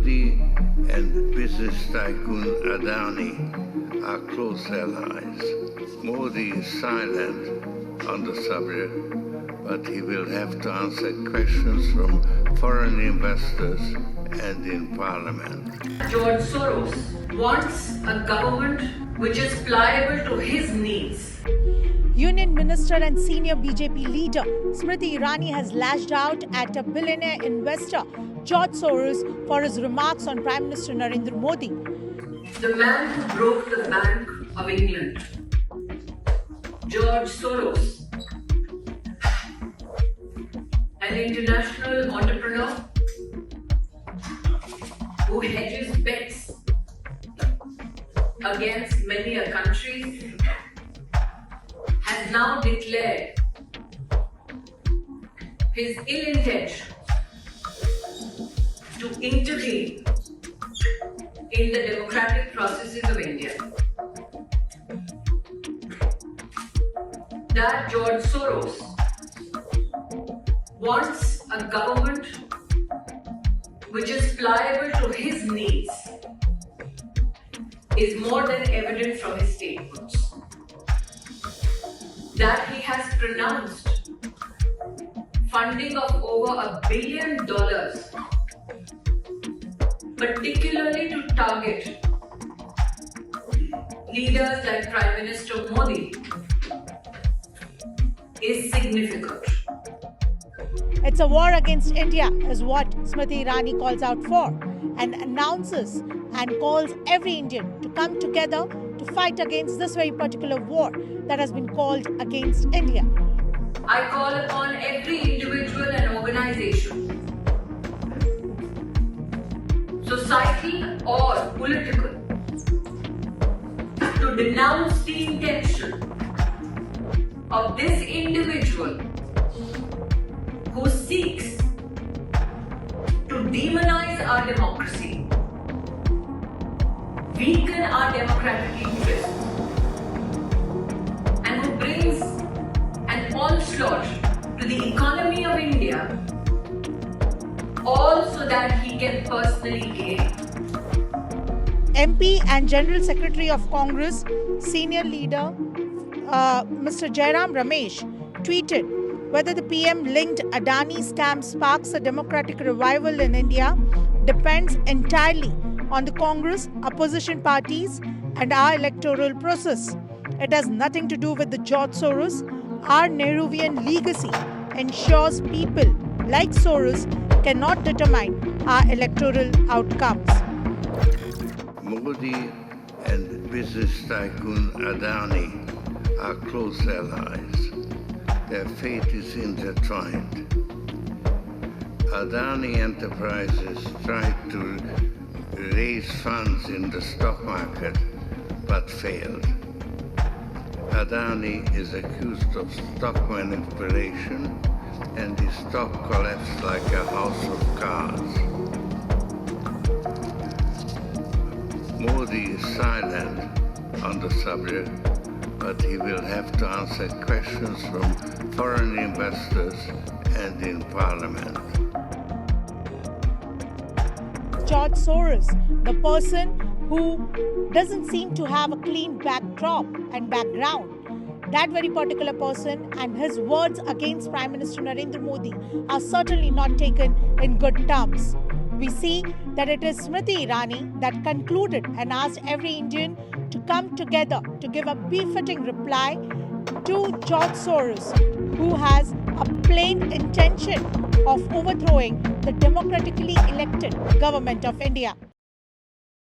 Modi and business tycoon Adani are close allies. Modi is silent on the subject, but he will have to answer questions from foreign investors and in Parliament. George Soros wants a government which is pliable to his needs. Union Minister and senior BJP leader Smriti Irani has lashed out at a billionaire investor George Soros for his remarks on Prime Minister Narendra Modi. The man who broke the Bank of England, George Soros, an international entrepreneur who hedges bets against many a country, has now declared his ill intention to intervene in the democratic processes of India. That George Soros wants a government which is pliable to his needs is more than evident from his statements. That he has pronounced funding of over $1 billion, particularly to target leaders like Prime Minister Modi, is significant. It's a war against India is what Smriti Irani calls out for and announces and calls every Indian to come together to fight against this very particular war that has been called against India. I call upon every individual and organization, societal or political, to denounce the intention of this individual who seeks to demonize our democracy, weaken our democratic interests, and who brings an onslaught to the economy of India, all so that he can personally gain. MP and General Secretary of Congress, senior leader Mr. Jairam Ramesh tweeted whether the PM linked Adani scam sparks a democratic revival in India depends entirely on the Congress, opposition parties and our electoral process. It has nothing to do with the George Soros. Our Nehruvian legacy ensures people like Soros cannot determine our electoral outcomes. Modi and business tycoon Adani are close allies. Their fate is intertwined. Adani Enterprises tried to raise funds in the stock market but failed. Adani is accused of stock manipulation and his stock collapsed like a house of cards. Modi is silent on the subject, but he will have to answer questions from foreign investors and in Parliament. George Soros, the person who doesn't seem to have a clean backdrop and background, that very particular person and his words against Prime Minister Narendra Modi are certainly not taken in good terms. We see that it is Smriti Irani that concluded and asked every Indian to come together to give a befitting reply to George Soros, who has a plain intention of overthrowing the democratically elected government of India.